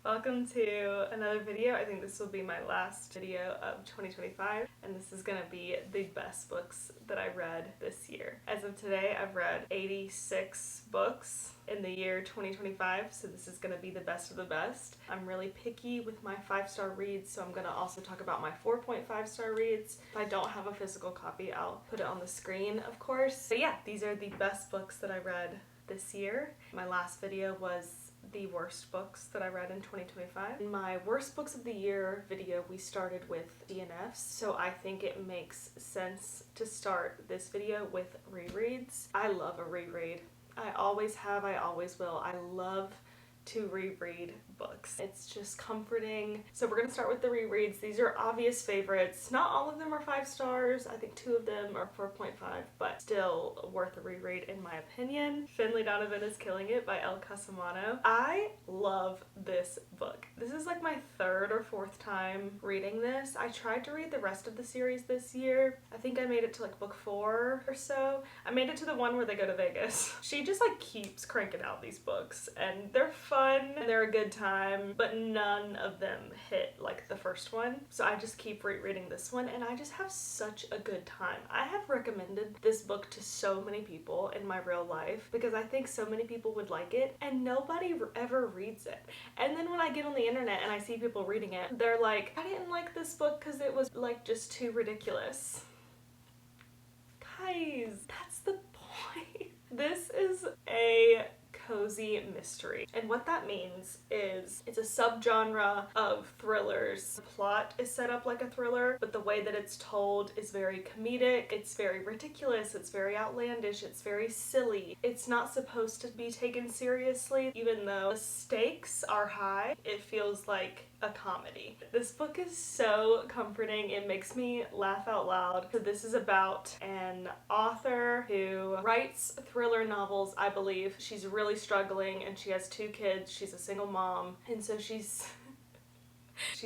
Welcome to another video. I think this will be my last video of 2025, and this is gonna be the best books that I read this year. As of today, I've read 86 books in the year 2025, so this is gonna be the best of the best. I'm really picky with my 5-star reads, so I'm gonna also talk about my 4.5-star reads. If I don't have a physical copy, I'll put it on the screen, of course. But yeah, these are the best books that I read this year. My last video was the worst books that I read in 2025. In my worst books of the year video, we started with DNFs, so I think it makes sense to start this video with rereads. I love a reread. I always have, I always will. I love to reread books. It's just comforting. So we're gonna start with the rereads. These are obvious favorites. Not all of them are 5 stars. I think 2 of them are 4.5, but still worth a reread in my opinion. Finley Donovan is Killing It by Elle Cosimano. I love this book. This is like my 3rd or 4th time reading this. I tried to read the rest of the series this year. I think I made it to like book 4 or so. I made it to the one where they go to Vegas. She just like keeps cranking out these books, and they're fun and they're a good time, but none of them hit like the first one. So I just keep rereading this one, and I just have such a good time. I have recommended this book to so many people in my real life because I think so many people would like it, and nobody ever reads it. And then when I get on the internet and I see people reading it, they're like, I didn't like this book because it was like just too ridiculous. Guys, that's the point. This is a cozy mystery, and what that means is it's a subgenre of thrillers. The plot is set up like a thriller, but the way that it's told is very comedic, it's very ridiculous, it's very outlandish, it's very silly. It's not supposed to be taken seriously. Even though the stakes are high, it feels like a comedy. This book is so comforting. It makes me laugh out loud. So this is about an author who writes thriller novels, I believe. She's really struggling and she has 2 kids. She's a single mom, and so she's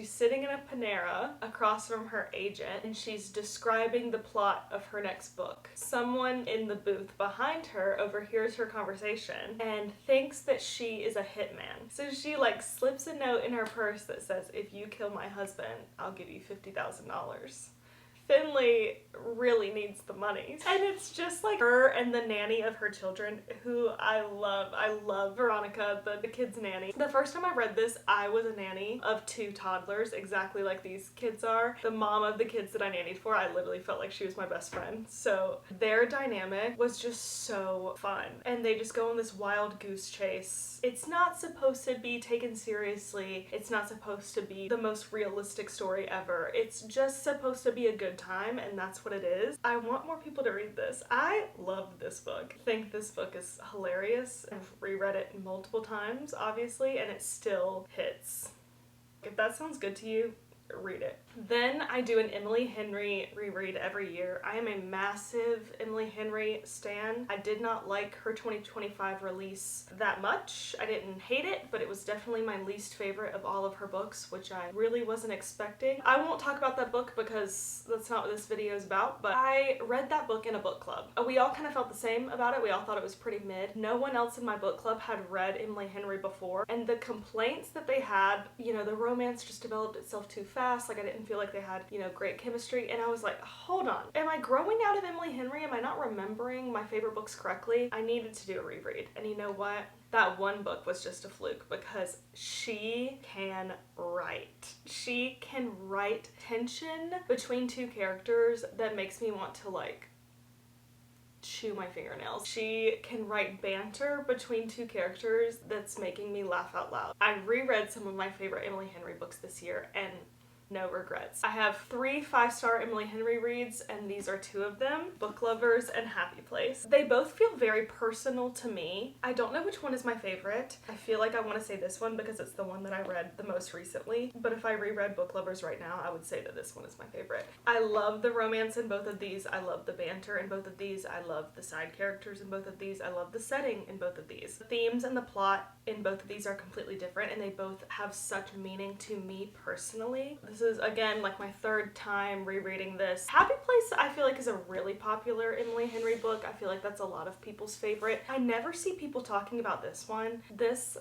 sitting in a Panera across from her agent, and she's describing the plot of her next book. Someone in the booth behind her overhears her conversation and thinks that she is a hitman. So she like slips a note in her purse that says, "If you kill my husband, I'll give you $50,000. Finley really needs the money. And it's just like her and the nanny of her children, who I love. I love Veronica, the kid's nanny. The first time I read this, I was a nanny of 2 toddlers, exactly like these kids are. The mom of the kids that I nannied for, I literally felt like she was my best friend. So their dynamic was just so fun. And they just go on this wild goose chase. It's not supposed to be taken seriously. It's not supposed to be the most realistic story ever. It's just supposed to be a good time, and that's what it is. I want more people to read this. I love this book. I think this book is hilarious. I've reread it multiple times, obviously, and it still hits. If that sounds good to you, read it. Then I do an Emily Henry reread every year. I am a massive Emily Henry stan. I did not like her 2025 release that much. I didn't hate it, but it was definitely my least favorite of all of her books, which I really wasn't expecting. I won't talk about that book because that's not what this video is about, but I read that book in a book club. We all kind of felt the same about it. We all thought it was pretty mid. No one else in my book club had read Emily Henry before, and the complaints that they had, the romance just developed itself too fast. Like, I didn't feel like they had, great chemistry, and I was like, hold on. Am I growing out of Emily Henry? Am I not remembering my favorite books correctly? I needed to do a reread. And you know what? That one book was just a fluke because she can write. She can write tension between 2 characters that makes me want to like chew my fingernails. She can write banter between 2 characters that's making me laugh out loud. I reread some of my favorite Emily Henry books this year, and no regrets. I have 3 5-star Emily Henry reads, and these are 2 of them: Book Lovers and Happy Place. They both feel very personal to me. I don't know which one is my favorite. I feel like I want to say this one because it's the one that I read the most recently, but if I reread Book Lovers right now, I would say that this one is my favorite. I love the romance in both of these. I love the banter in both of these. I love the side characters in both of these. I love the setting in both of these. The themes and the plot in both of these are completely different, and they both have such meaning to me personally. This is again like my 3rd time rereading this. Happy Place I feel like is a really popular Emily Henry book. I feel like that's a lot of people's favorite. I never see people talking about this one. This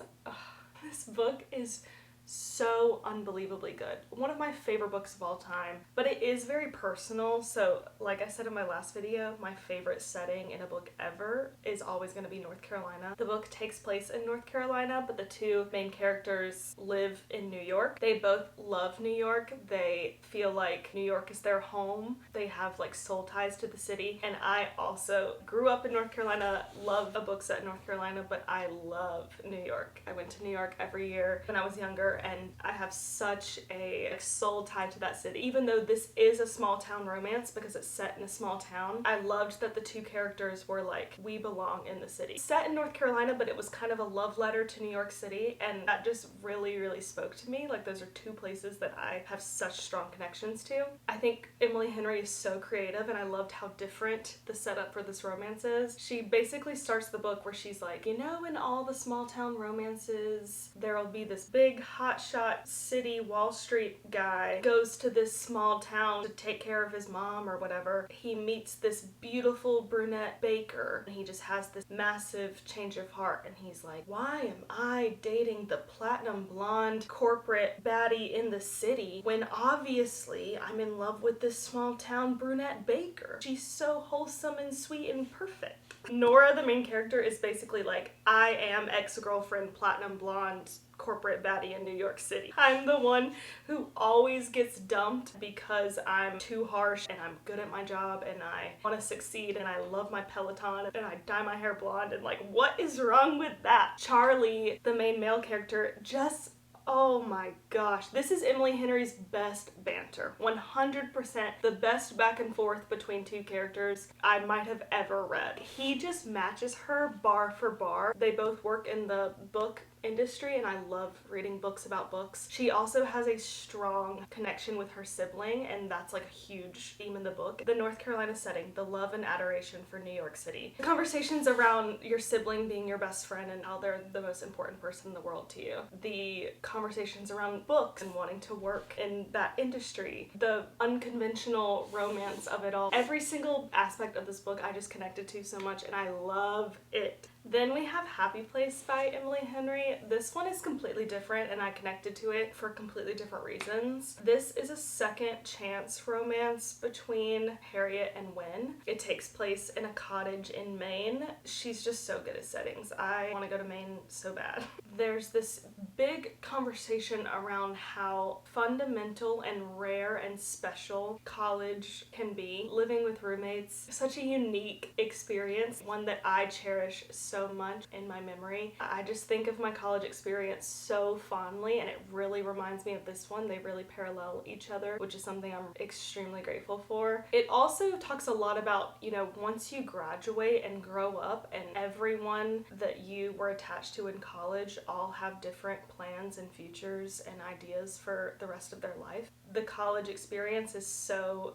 book is so unbelievably good. One of my favorite books of all time, but it is very personal. So like I said in my last video, my favorite setting in a book ever is always going to be North Carolina. The book takes place in North Carolina, but the two main characters live in New York. They both love New York. They feel like New York is their home. They have like soul ties to the city. And I also grew up in North Carolina, love a book set in North Carolina, but I love New York. I went to New York every year when I was younger, and I have such a soul tied to that city. Even though this is a small town romance because it's set in a small town, I loved that the two characters were like, we belong in the city. Set in North Carolina, but it was kind of a love letter to New York City, and that just really, really spoke to me. Like, those are two places that I have such strong connections to. I think Emily Henry is so creative, and I loved how different the setup for this romance is. She basically starts the book where she's like, you know, in all the small town romances, there'll be this big hotshot city Wall Street guy goes to this small town to take care of his mom or whatever. He meets this beautiful brunette baker, and he just has this massive change of heart, and he's like, why am I dating the platinum blonde corporate baddie in the city when obviously I'm in love with this small town brunette baker? She's so wholesome and sweet and perfect. Nora, the main character, is basically like, I am ex-girlfriend platinum blonde corporate baddie in New York City. I'm the one who always gets dumped because I'm too harsh and I'm good at my job and I want to succeed and I love my Peloton and I dye my hair blonde, and like, what is wrong with that? Charlie, the main male character, just, oh my gosh, this is Emily Henry's best banter. 100% the best back and forth between two characters I might have ever read. He just matches her bar for bar. They both work in the book industry, and I love reading books about books. She also has a strong connection with her sibling, and that's like a huge theme in the book. The North Carolina setting, the love and adoration for New York City. The conversations around your sibling being your best friend and how they're the most important person in the world to you. The conversations around books and wanting to work in that industry. The unconventional romance of it all. Every single aspect of this book I just connected to so much, and I love it. Then we have Happy Place by Emily Henry. This one is completely different, and I connected to it for completely different reasons. This is a second chance romance between Harriet and Wynne. It takes place in a cottage in Maine. She's just so good at settings. I want to go to Maine so bad. There's this big conversation around how fundamental and rare and special college can be. Living with roommates, such a unique experience, one that I cherish so much in my memory. I just think of my college experience so fondly, and it really reminds me of this one. They really parallel each other, which is something I'm extremely grateful for. It also talks a lot about, you know, once you graduate and grow up, and everyone that you were attached to in college all have different plans and futures and ideas for the rest of their life. The college experience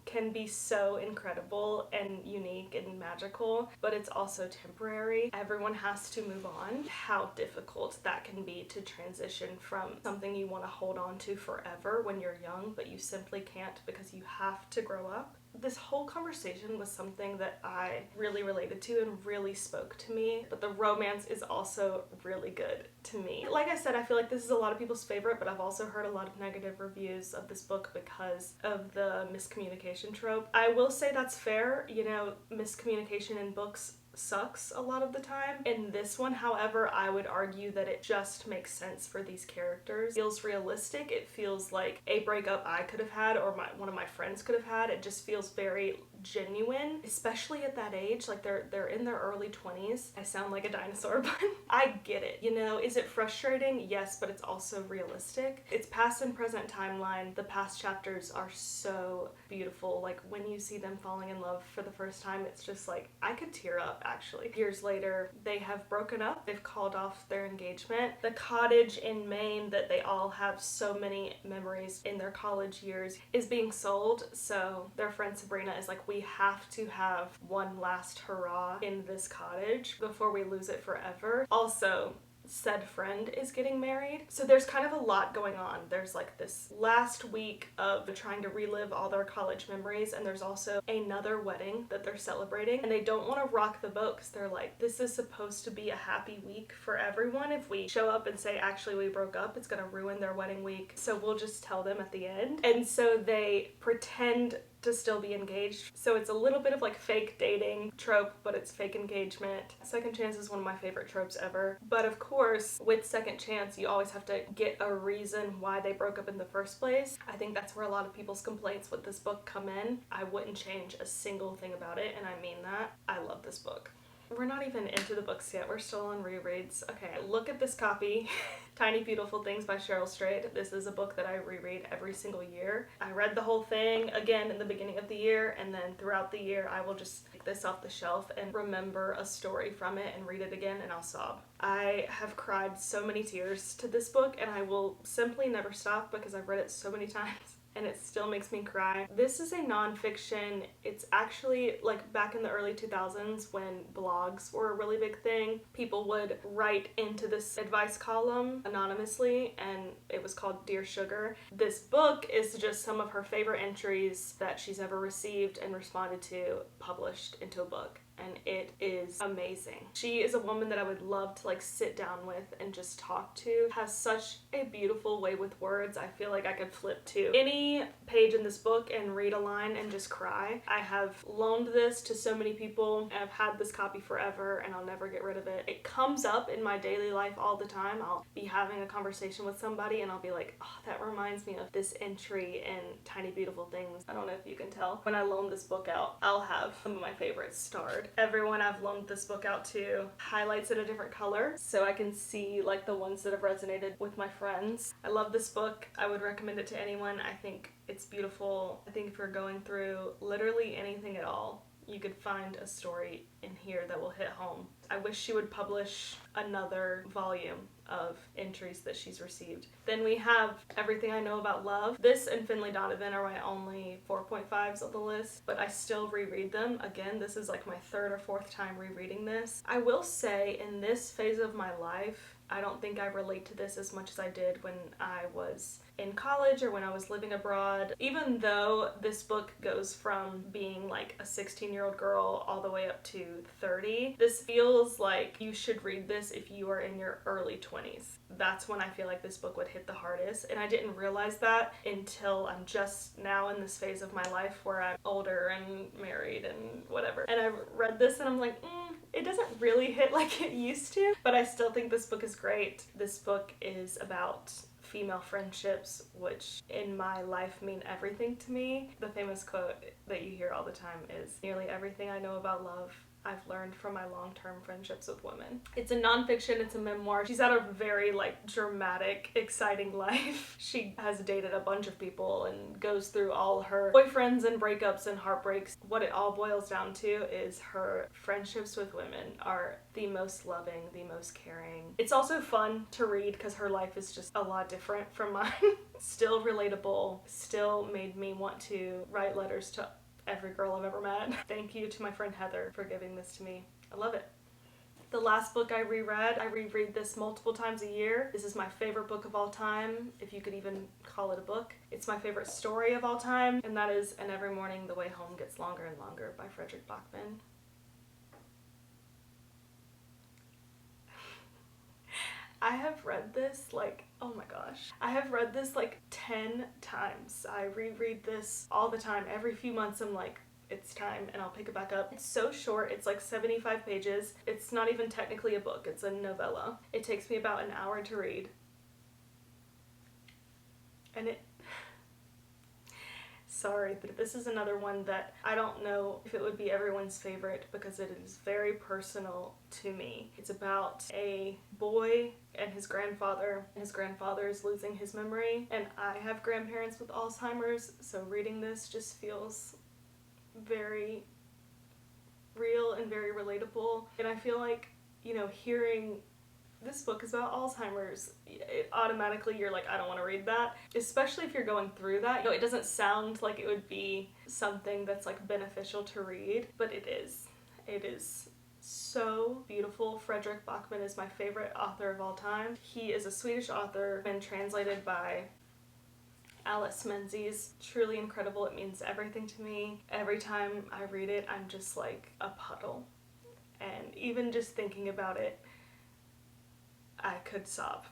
can be so incredible and unique and magical, but it's also temporary. Everyone has to move on. How difficult that can be to transition from something you want to hold on to forever when you're young, but you simply can't because you have to grow up. This whole conversation was something that I really related to and really spoke to me, but the romance is also really good to me. Like I said, I feel like this is a lot of people's favorite, but I've also heard a lot of negative reviews of this book because of the miscommunication trope. I will say that's fair. You know, miscommunication in books sucks a lot of the time. In this one, however, I would argue that it just makes sense for these characters. It feels realistic. It feels like a breakup I could have had or one of my friends could have had. It just feels very genuine, especially at that age. Like they're in their early 20s. I sound like a dinosaur, but I get it. You know, is it frustrating? Yes, but it's also realistic. It's past and present timeline. The past chapters are so beautiful. Like when you see them falling in love for the first time, it's just like, I could tear up actually. Years later, they have broken up. They've called off their engagement. The cottage in Maine that they all have so many memories in their college years is being sold. So their friend Sabrina is like, we have to have one last hurrah in this cottage before we lose it forever. Also, said friend is getting married. So there's kind of a lot going on. There's like this last week of trying to relive all their college memories, and there's also another wedding that they're celebrating, and they don't want to rock the boat because they're like, this is supposed to be a happy week for everyone. If we show up and say, actually, we broke up, it's gonna ruin their wedding week. So we'll just tell them at the end. And so they pretend to still be engaged. So it's a little bit of like fake dating trope, but it's fake engagement. Second chance is one of my favorite tropes ever. But of course, with second chance, you always have to get a reason why they broke up in the first place. I think that's where a lot of people's complaints with this book come in. I wouldn't change a single thing about it, and I mean that. I love this book. We're not even into the books yet. We're still on rereads. Okay, look at this copy. Tiny Beautiful Things by Cheryl Strayed. This is a book that I reread every single year. I read the whole thing again in the beginning of the year, and then throughout the year I will just pick this off the shelf and remember a story from it and read it again, and I'll sob. I have cried so many tears to this book, and I will simply never stop because I've read it so many times. And it still makes me cry. This is a nonfiction. It's actually like back in the early 2000s when blogs were a really big thing. People would write into this advice column anonymously, and it was called Dear Sugar. This book is just some of her favorite entries that she's ever received and responded to, published into a book. And it is amazing. She is a woman that I would love to like sit down with and just talk to. Has such a beautiful way with words. I feel like I could flip to any page in this book and read a line and just cry. I have loaned this to so many people, and I've had this copy forever, and I'll never get rid of it. It comes up in my daily life all the time. I'll be having a conversation with somebody and I'll be like, oh, that reminds me of this entry in Tiny Beautiful Things. I don't know if you can tell. When I loan this book out, I'll have some of my favorites starred. Everyone I've loaned this book out to highlights it a different color so I can see like the ones that have resonated with my friends. I love this book. I would recommend it to anyone. I think it's beautiful. I think if you're going through literally anything at all, you could find a story in here that will hit home. I wish she would publish another volume of entries that she's received. Then we have Everything I Know About Love. This and Finlay Donovan are my only 4.5s on the list, but I still reread them. Again, this is like my third or fourth time rereading this. I will say in this phase of my life, I don't think I relate to this as much as I did when I was in college or when I was living abroad. Even though this book goes from being like a 16-year-old girl all the way up to 30, this feels like you should read this if you are in your early 20s. That's when I feel like this book would hit the hardest, and I didn't realize that until I'm just now in this phase of my life where I'm older and married and whatever. And I read this and I'm like, it doesn't really hit like it used to, but I still think this book is great. This book is about female friendships, which in my life mean everything to me. The famous quote that you hear all the time is, nearly everything I know about love I've learned from my long-term friendships with women. It's a nonfiction, it's a memoir. She's had a very like dramatic, exciting life. She has dated a bunch of people and goes through all her boyfriends and breakups and heartbreaks. What it all boils down to is her friendships with women are the most loving, the most caring. It's also fun to read because her life is just a lot different from mine. Still relatable, still made me want to write letters to every girl I've ever met. Thank you to my friend Heather for giving this to me. I love it. The last book I reread, I reread this multiple times a year. This is my favorite book of all time, if you could even call it a book. It's my favorite story of all time, and that is And Every Morning the Way Home Gets Longer and Longer by Fredrik Backman. I have read this like, oh my gosh. I have read this like 10 times. I reread this all the time. Every few months I'm like, it's time, and I'll pick it back up. It's so short. It's like 75 pages. It's not even technically a book. It's a novella. It takes me about an hour to read. And sorry, but this is another one that I don't know if it would be everyone's favorite because it is very personal to me. It's about a boy and his grandfather. His grandfather is losing his memory, and I have grandparents with Alzheimer's, so reading this just feels very real and very relatable. And I feel like, you know, hearing this book is about Alzheimer's, it automatically you're like, I don't want to read that, especially if you're going through that. You know, it doesn't sound like it would be something that's like beneficial to read, but it is. It is so beautiful. Fredrik Backman is my favorite author of all time. He is a Swedish author and translated by Alice Menzies. Truly incredible. It means everything to me. Every time I read it, I'm just like a puddle. And even just thinking about it, I could sob.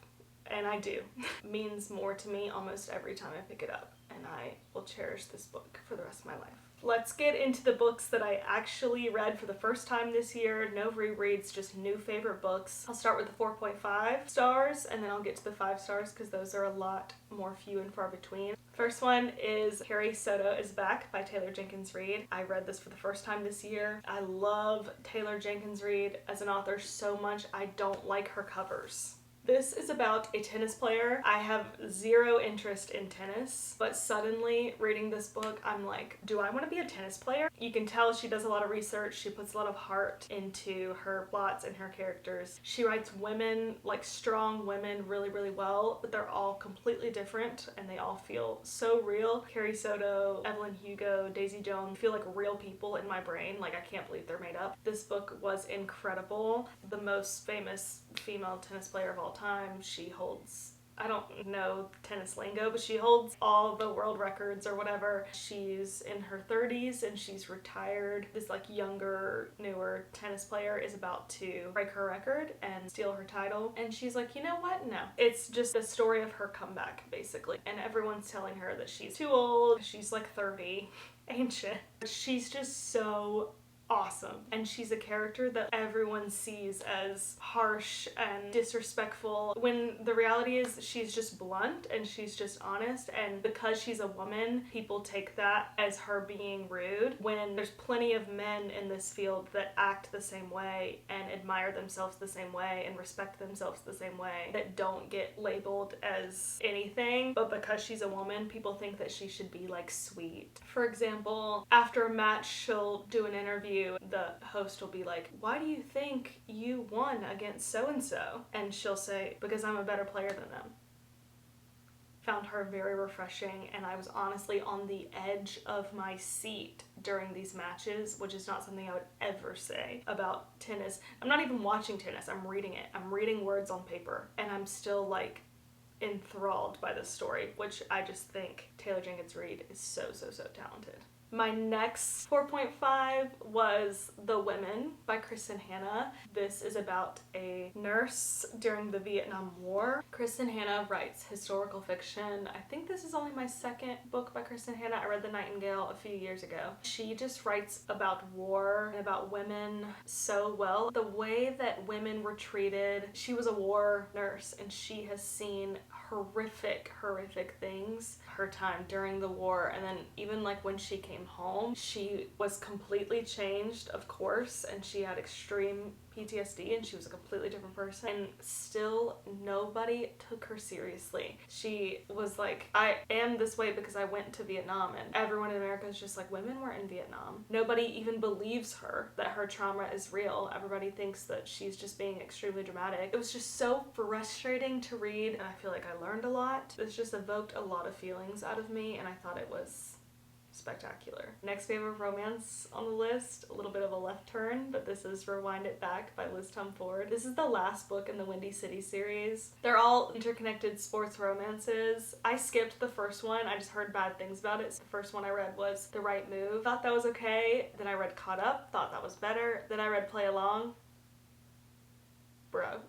And I do. It means more to me almost every time I pick it up. And I will cherish this book for the rest of my life. Let's get into the books that I actually read for the first time this year. No rereads, just new favorite books. I'll start with the 4.5 stars and then I'll get to the 5 stars because those are a lot more few and far between. First one is Carrie Soto is Back by Taylor Jenkins Reid. I read this for the first time this year. I love Taylor Jenkins Reid as an author so much. I don't like her covers. This is about a tennis player. I have zero interest in tennis, but suddenly reading this book, I'm like, do I want to be a tennis player? You can tell she does a lot of research. She puts a lot of heart into her plots and her characters. She writes women, like strong women, really, really well, but they're all completely different and they all feel so real. Carrie Soto, Evelyn Hugo, Daisy Jones feel like real people in my brain. Like, I can't believe they're made up. This book was incredible. The most famous female tennis player of all time. She holds, I don't know tennis lingo, but she holds all the world records or whatever. She's in her 30s and she's retired. This like younger, newer tennis player is about to break her record and steal her title. And she's like, you know what? No. It's just a story of her comeback, basically. And everyone's telling her that she's too old. She's like 30. Ancient. She's just so awesome. And she's a character that everyone sees as harsh and disrespectful when the reality is she's just blunt and she's just honest, and because she's a woman, people take that as her being rude when there's plenty of men in this field that act the same way and admire themselves the same way and respect themselves the same way, that don't get labeled as anything, but because she's a woman, people think that she should be like sweet. For example, after a match, she'll do an interview. The host will be like, why do you think you won against so-and-so? And she'll say, because I'm a better player than them. Found her very refreshing, and I was honestly on the edge of my seat during these matches, which is not something I would ever say about tennis. I'm not even watching tennis, I'm reading it. I'm reading words on paper, and I'm still like enthralled by this story, which I just think Taylor Jenkins Reid is so talented. My next 4.5 was The Women by Kristen Hanna. This is about a nurse during the Vietnam War. Kristen Hanna writes historical fiction. I think this is only my second book by Kristen Hanna. I read The Nightingale a few years ago. She just writes about war and about women so well. The way that women were treated. She was a war nurse and she has seen horrific things her time during the war, and then even like when she came home, she was completely changed, of course, and she had extreme PTSD and she was a completely different person, and still nobody took her seriously. She was like, I am this way because I went to Vietnam, and everyone in America is just like, women were in Vietnam. Nobody even believes her that her trauma is real. Everybody thinks that she's just being extremely dramatic. It was just so frustrating to read, and I feel like I learned a lot. This just evoked a lot of feelings out of me, and I thought it was spectacular. Next favorite romance on the list, a little bit of a left turn, but this is Rewind It Back by Liz Tom Ford. This is the last book in the Windy City series. They're all interconnected sports romances. I skipped the first one. I just heard bad things about it. So the first one I read was The Right Move. Thought that was okay. Then I read Caught Up. Thought that was better. Then I read Play Along. Bro.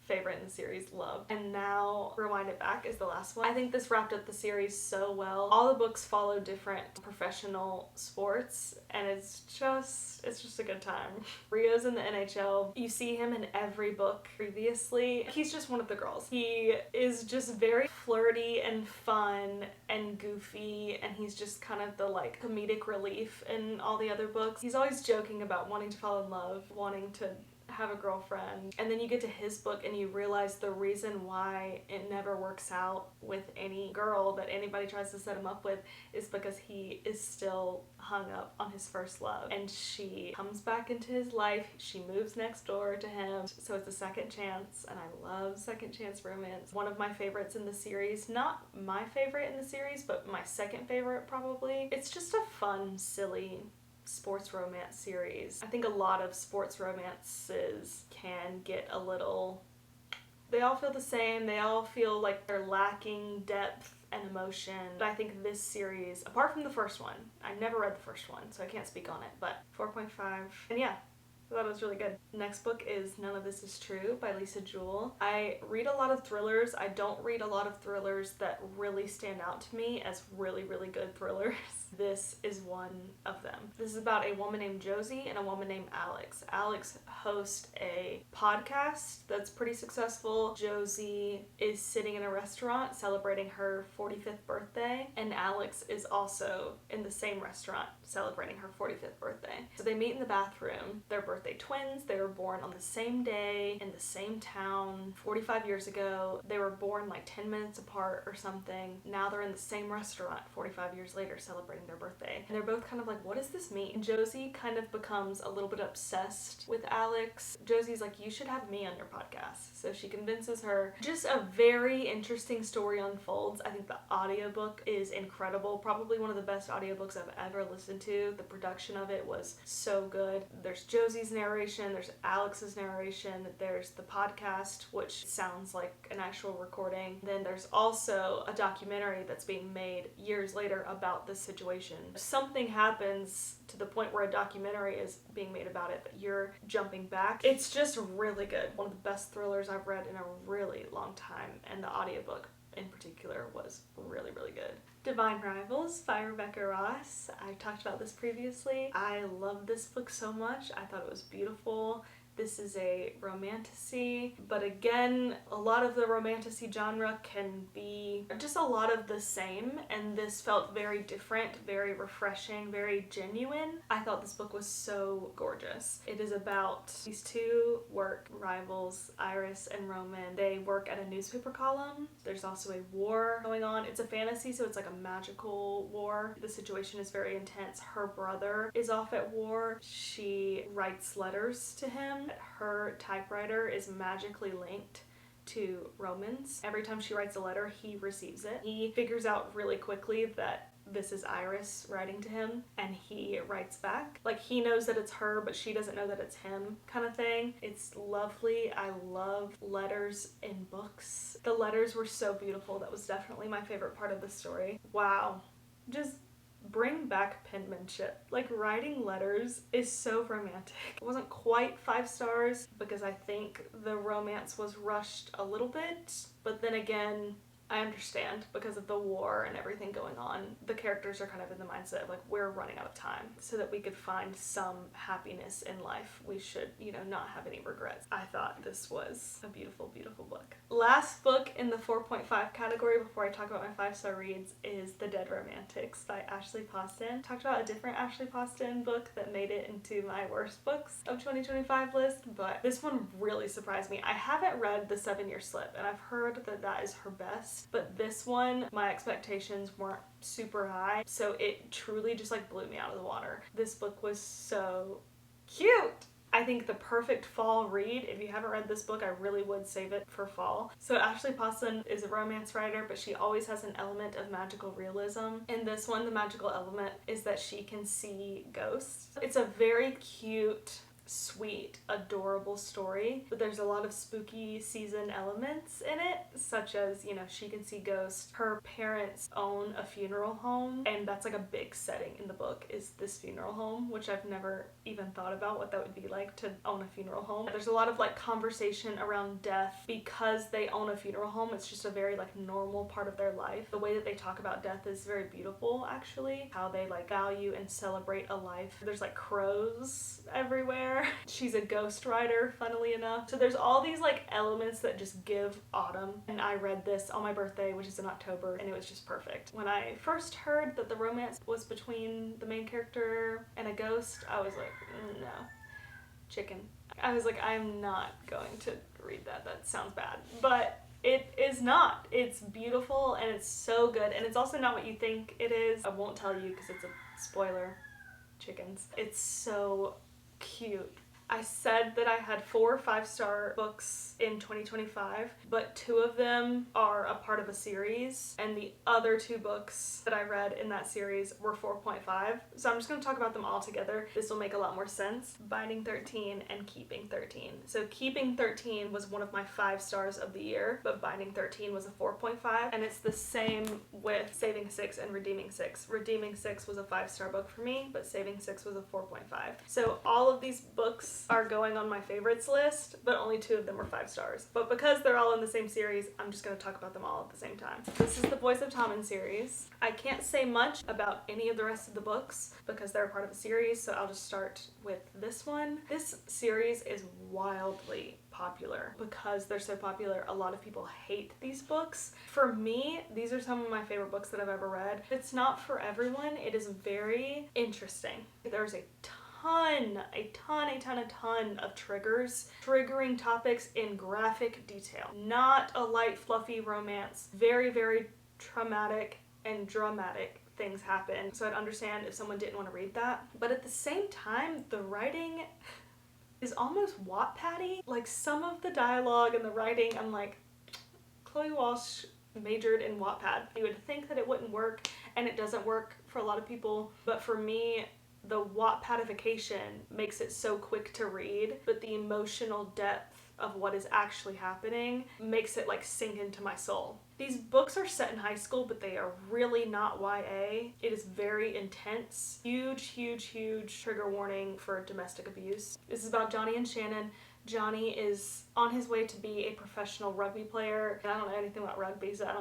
Favorite in the series, love. And now Rewind It Back is the last one. I think this wrapped up the series so well. All the books follow different professional sports, and it's just a good time. Rio's in the NHL. You see him in every book previously. He's just one of the girls. He is just very flirty and fun and goofy, and he's just kind of the like comedic relief in all the other books. He's always joking about wanting to fall in love, wanting to have a girlfriend, and then you get to his book and you realize the reason why it never works out with any girl that anybody tries to set him up with is because he is still hung up on his first love, and she comes back into his life. She moves next door to him, so it's a second chance, and I love second chance romance. One of my favorites in the series, not my favorite in the series, but my second favorite probably. It's just a fun, silly sports romance series. I think a lot of sports romances can get a little... They all feel the same. They all feel like they're lacking depth and emotion. But I think this series, apart from the first one, I never read the first one, so I can't speak on it, but 4.5. And yeah, I thought it was really good. Next book is None of This Is True by Lisa Jewell. I read a lot of thrillers. I don't read a lot of thrillers that really stand out to me as really, really good thrillers. This is one of them. This is about a woman named Josie and a woman named Alex. Alex hosts a podcast that's pretty successful. Josie is sitting in a restaurant celebrating her 45th birthday, and Alex is also in the same restaurant celebrating her 45th birthday. So they meet in the bathroom. They're birthday twins. They were born on the same day in the same town 45 years ago. They were born like 10 minutes apart or something. Now they're in the same restaurant 45 years later celebrating their birthday. And they're both kind of like, what does this mean? Josie kind of becomes a little bit obsessed with Alex. Josie's like, you should have me on your podcast. So she convinces her. Just a very interesting story unfolds. I think the audiobook is incredible. Probably one of the best audiobooks I've ever listened to. The production of it was so good. There's Josie's narration, there's Alex's narration, there's the podcast, which sounds like an actual recording. Then there's also a documentary that's being made years later about this situation. Something happens to the point where a documentary is being made about it, but you're jumping back. It's just really good. One of the best thrillers I've read in a really long time, and the audiobook in particular was really, really good. Divine Rivals by Rebecca Ross. I talked about this previously. I love this book so much. I thought it was beautiful. This is a romantasy, but again, a lot of the romantasy genre can be just a lot of the same, and this felt very different, very refreshing, very genuine. I thought this book was so gorgeous. It is about these two work rivals, Iris and Roman. They work at a newspaper column. There's also a war going on. It's a fantasy, so it's like a magical war. The situation is very intense. Her brother is off at war. She writes letters to him. Her typewriter is magically linked to Roman's. Every time she writes a letter, he receives it. He figures out really quickly that this is Iris writing to him, and he writes back. Like, he knows that it's her, but she doesn't know that it's him, kind of thing. It's lovely. I love letters in books. The letters were so beautiful. That was definitely my favorite part of the story. Wow. Just bring back penmanship. Like, writing letters is so romantic. It wasn't quite 5 stars because I think the romance was rushed a little bit, but then again, I understand because of the war and everything going on. The characters are kind of in the mindset of like, we're running out of time, so that we could find some happiness in life. We should, not have any regrets. I thought this was a beautiful, beautiful book. Last book in the 4.5 category before I talk about my 5-star reads is The Dead Romantics by Ashley Poston. Talked about a different Ashley Poston book that made it into my worst books of 2025 list, but this one really surprised me. I haven't read The 7-Year Slip, and I've heard that that is her best. But this one, my expectations weren't super high, so it truly just like blew me out of the water. This book was so cute. I think the perfect fall read. If you haven't read this book, I really would save it for fall. So Ashley Poston is a romance writer, but she always has an element of magical realism. In this one, the magical element is that she can see ghosts. It's a very cute, sweet, adorable story, but there's a lot of spooky season elements in it, such as, she can see ghosts. Her parents own a funeral home, and that's like a big setting in the book, is this funeral home, which I've never even thought about what that would be like to own a funeral home. There's a lot of like conversation around death because they own a funeral home. It's just a very like normal part of their life. The way that they talk about death is very beautiful, actually. How they like value and celebrate a life. There's like crows everywhere. She's a ghostwriter, funnily enough. So there's all these like elements that just give autumn. And I read this on my birthday, which is in October, and it was just perfect. When I first heard that the romance was between the main character and a ghost, I was like, no. Chicken. I was like, I'm not going to read that. That sounds bad. But it is not. It's beautiful and it's so good. And it's also not what you think it is. I won't tell you because it's a spoiler. Chickens. It's so cute. I said that I had 4 5-star books in 2025, but 2 of them are a part of a series, and the other 2 books that I read in that series were 4.5. So I'm just going to talk about them all together. This will make a lot more sense. Binding 13 and Keeping 13. So Keeping 13 was one of my 5 stars of the year, but Binding 13 was a 4.5, and it's the same with Saving 6 and Redeeming 6. Redeeming 6 was a 5-star book for me, but Saving 6 was a 4.5. So all of these books are going on my favorites list, but only 2 of them were 5 stars. But because they're all in the same series, I'm just going to talk about them all at the same time. This is the Boys of Tommen series. I can't say much about any of the rest of the books because they're a part of a series, so I'll just start with this one. This series is wildly popular. Because they're so popular, a lot of people hate these books. For me, these are some of my favorite books that I've ever read. It's not for everyone. It is very interesting. There's a ton of triggering topics in graphic detail. Not a light, fluffy romance. Very traumatic and dramatic things happen. So I'd understand if someone didn't want to read that. But at the same time, the writing is almost Wattpad-y. Like, some of the dialogue and the writing, I'm like, Chloe Walsh majored in Wattpad. You would think that it wouldn't work, and it doesn't work for a lot of people, but for me, the Wattpadification makes it so quick to read, but the emotional depth of what is actually happening makes it like sink into my soul. These books are set in high school, but they are really not YA. It is very intense. Huge trigger warning for domestic abuse. This is about Johnny and Shannon. Johnny is on his way to be a professional rugby player. I don't know anything about rugby, so I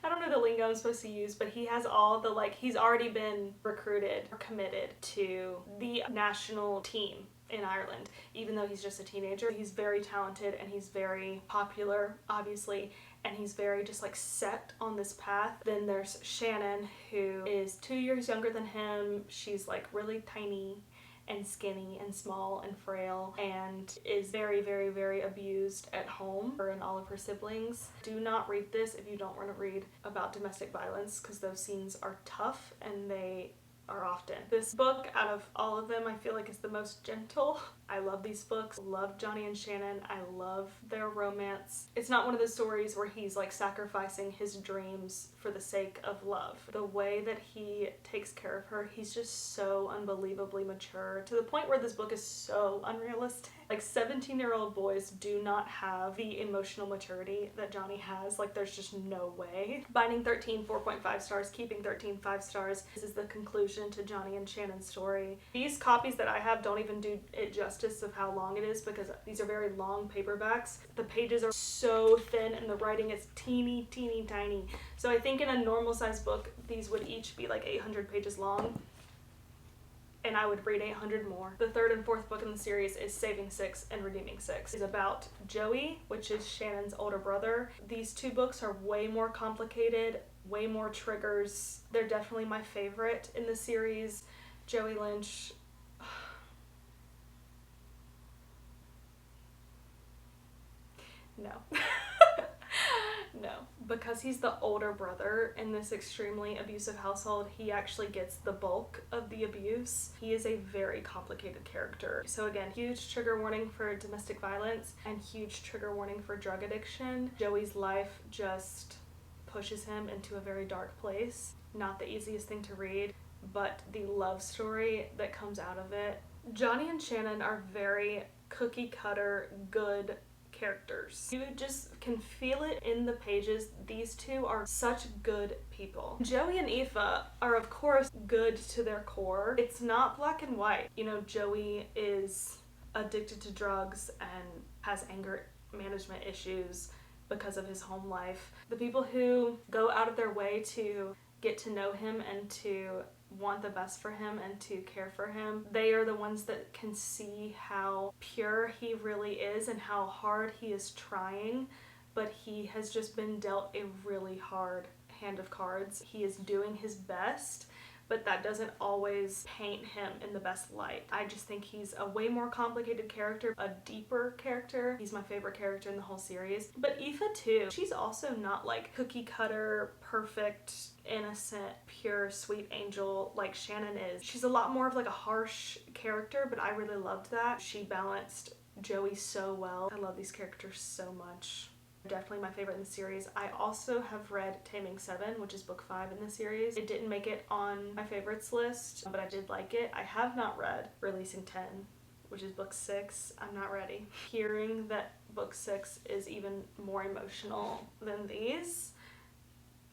don't know the lingo I'm supposed to use, but he has all the, like, he's already been recruited or committed to the national team in Ireland, even though he's just a teenager. He's very talented and he's very popular, obviously, and he's very just like set on this path. Then there's Shannon, who is 2 years younger than him. She's like really tiny and skinny and small and frail and is very abused at home, her and all of her siblings. Do not read this if you don't want to read about domestic violence, because those scenes are tough and they are often. This book, out of all of them, I feel like is the most gentle. I love these books. Love Johnny and Shannon. I love their romance. It's not one of the stories where he's like sacrificing his dreams for the sake of love. The way that he takes care of her, he's just so unbelievably mature, to the point where this book is so unrealistic. Like, 17-year-old boys do not have the emotional maturity that Johnny has. Like, there's just no way. Binding 13, 4.5 stars. Keeping 13, 5 stars. This is the conclusion to Johnny and Shannon's story. These copies that I have don't even do it justice of how long it is, because these are very long paperbacks. The pages are so thin and the writing is teeny tiny. So I think in a normal size book, these would each be like 800 pages long, and I would read 800 more. The 3rd and 4th book in the series is Saving 6 and Redeeming 6. It's about Joey, which is Shannon's older brother. These 2 books are way more complicated, way more triggers. They're definitely my favorite in the series. Joey Lynch, no. No. Because he's the older brother in this extremely abusive household, he actually gets the bulk of the abuse. He is a very complicated character. So again, huge trigger warning for domestic violence and huge trigger warning for drug addiction. Joey's life just pushes him into a very dark place. Not the easiest thing to read, but the love story that comes out of it. Johnny and Shannon are very cookie cutter good characters. You just can feel it in the pages. These 2 are such good people. Joey and Aoife are, of course, good to their core. It's not black and white. You know, Joey is addicted to drugs and has anger management issues because of his home life. The people who go out of their way to get to know him and to want the best for him and to care for him, they are the ones that can see how pure he really is and how hard he is trying, but he has just been dealt a really hard hand of cards. He is doing his best, but that doesn't always paint him in the best light. I just think he's a way more complicated character, a deeper character. He's my favorite character in the whole series. But Aoife too, she's also not like cookie cutter, perfect, innocent, pure, sweet angel like Shannon is. She's a lot more of like a harsh character, but I really loved that. She balanced Joey so well. I love these characters so much. Definitely my favorite in the series. I also have read Taming 7, which is book 5 in the series. It didn't make it on my favorites list, but I did like it. I have not read Releasing 10, which is book 6. I'm not ready. Hearing that book 6 is even more emotional than these,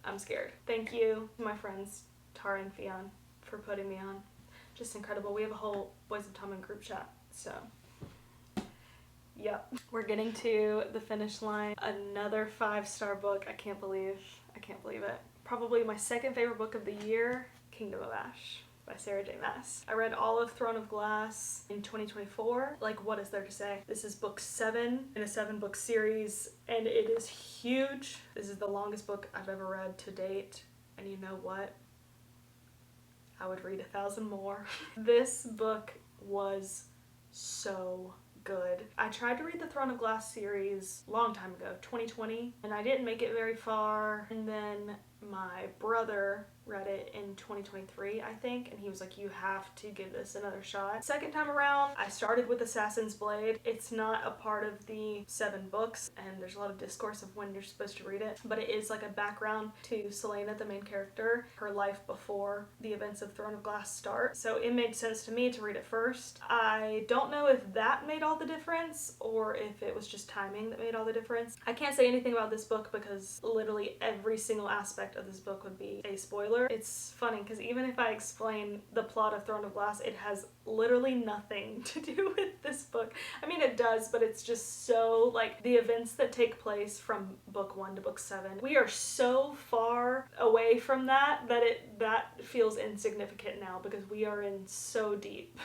I'm scared. Thank you, my friends Tara and Fionn, for putting me on. Just incredible. We have a whole Boys of Tommen group chat, so yep. We're getting to the finish line. Another 5-star book. I can't believe it. Probably my second favorite book of the year, Kingdom of Ash by Sarah J Maas. I read all of Throne of Glass in 2024. Like, what is there to say? This is book 7 in a 7-book series, and it is huge. This is the longest book I've ever read to date, and you know what? I would read 1,000 more. This book was so good. I tried to read the Throne of Glass series a long time ago, 2020, and I didn't make it very far. And then my brother read it in 2023, I think, and he was like, you have to give this another shot. Second time around, I started with Assassin's Blade. It's not a part of the 7 books, and there's a lot of discourse of when you're supposed to read it, but it is like a background to Celaena, the main character, her life before the events of Throne of Glass start. So it made sense to me to read it first. I don't know if that made all the difference or if it was just timing that made all the difference. I can't say anything about this book because literally every single aspect of this book would be a spoiler. It's funny because even if I explain the plot of Throne of Glass, it has literally nothing to do with this book. I mean, it does, but it's just so, like, the events that take place from book 1 to book 7, we are so far away from that that feels insignificant now because we are in so deep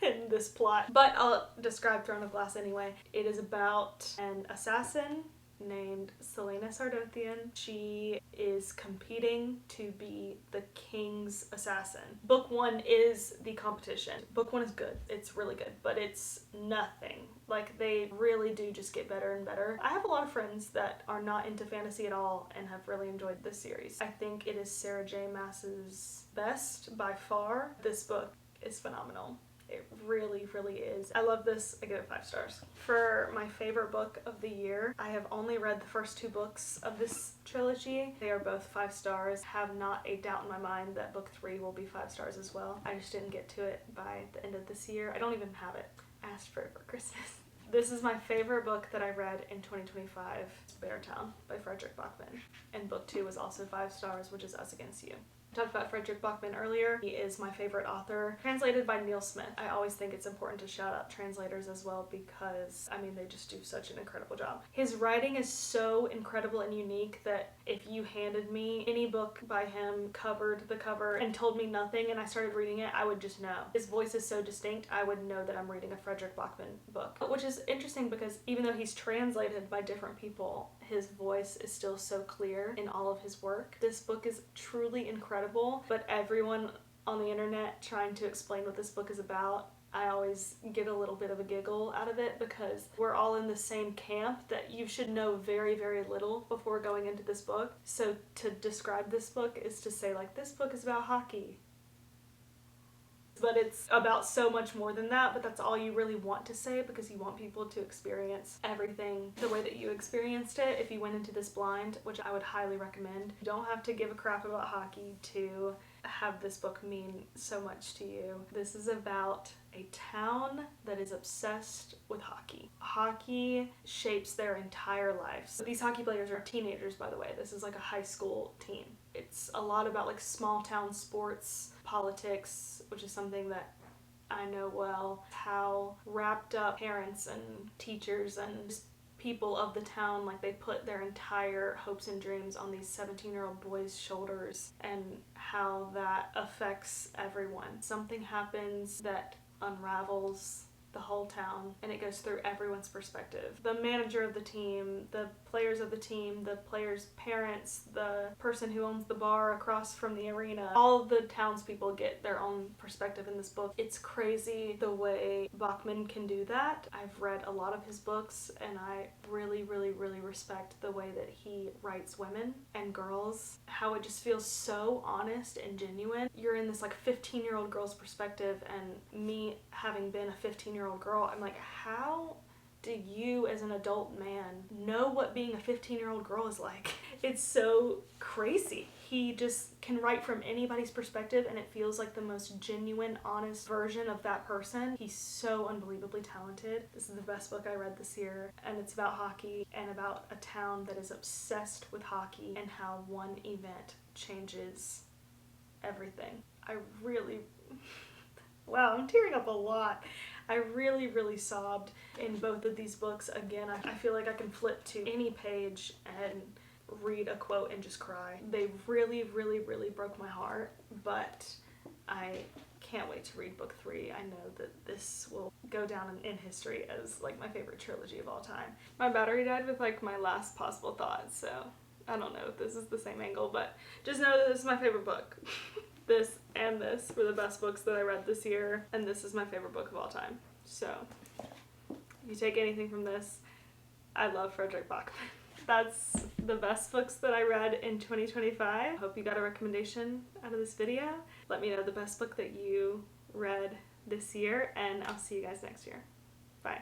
in this plot. But I'll describe Throne of Glass anyway. It is about an assassin named Celaena Sardothien. She is competing to be the king's assassin. Book 1 is the competition. Book 1 is good. It's really good, but it's nothing. Like, they really do just get better and better. I have a lot of friends that are not into fantasy at all and have really enjoyed this series. I think it is Sarah J Maas's best by far. This book is phenomenal. It really, really is. I love this. I give it 5 stars. For my favorite book of the year, I have only read the first 2 books of this trilogy. They are both 5 stars. Have not a doubt in my mind that book 3 will be 5 stars as well. I just didn't get to it by the end of this year. I don't even have it. I asked for it for Christmas. This is my favorite book that I read in 2025. It's Beartown by Frederick Bachman. And book 2 was also 5 stars, which is Us Against You. I talked about Frederick Bachman earlier. He is my favorite author, translated by Neil Smith. I always think it's important to shout out translators as well because, I mean, they just do such an incredible job. His writing is so incredible and unique that if you handed me any book by him, covered the cover, and told me nothing and I started reading it, I would just know. His voice is so distinct, I would know that I'm reading a Frederick Bachman book. Which is interesting because even though he's translated by different people, his voice is still so clear in all of his work. This book is truly incredible, but everyone on the internet trying to explain what this book is about, I always get a little bit of a giggle out of it because we're all in the same camp that you should know very, very little before going into this book. So to describe this book is to say, like, this book is about hockey. But it's about so much more than that, but that's all you really want to say because you want people to experience everything the way that you experienced it if you went into this blind, which I would highly recommend. You don't have to give a crap about hockey to have this book mean so much to you. This is about a town that is obsessed with hockey. Hockey shapes their entire lives. These hockey players are teenagers, by the way. This is like a high school team. It's a lot about like small town sports, politics, which is something that I know well, how wrapped up parents and teachers and people of the town, like, they put their entire hopes and dreams on these 17-year-old boys' shoulders and how that affects everyone. Something happens that unravels the whole town and it goes through everyone's perspective. The manager of the team, the players of the team, the players' parents, the person who owns the bar across from the arena. All of the townspeople get their own perspective in this book. It's crazy the way Bachman can do that. I've read a lot of his books and I really, really, really respect the way that he writes women and girls, how it just feels so honest and genuine. You're in this like 15-year-old girl's perspective, and me having been a 15-year-old girl, I'm like, how do you as an adult man know what being a 15-year-old girl is like? It's so crazy. He just can write from anybody's perspective and it feels like the most genuine, honest version of that person. He's so unbelievably talented. This is the best book I read this year, and it's about hockey and about a town that is obsessed with hockey and how one event changes everything. I really... wow, I'm tearing up a lot. I really, really sobbed in both of these books. Again, I feel like I can flip to any page and read a quote and just cry. They really, really, really broke my heart, but I can't wait to read book 3. I know that this will go down in history as like my favorite trilogy of all time. My battery died with like my last possible thought, so I don't know if this is the same angle, but just know that this is my favorite book. This and this were the best books that I read this year, and this is my favorite book of all time. So, if you take anything from this, I love Fredrik Backman. That's the best books that I read in 2025. Hope you got a recommendation out of this video. Let me know the best book that you read this year, and I'll see you guys next year. Bye.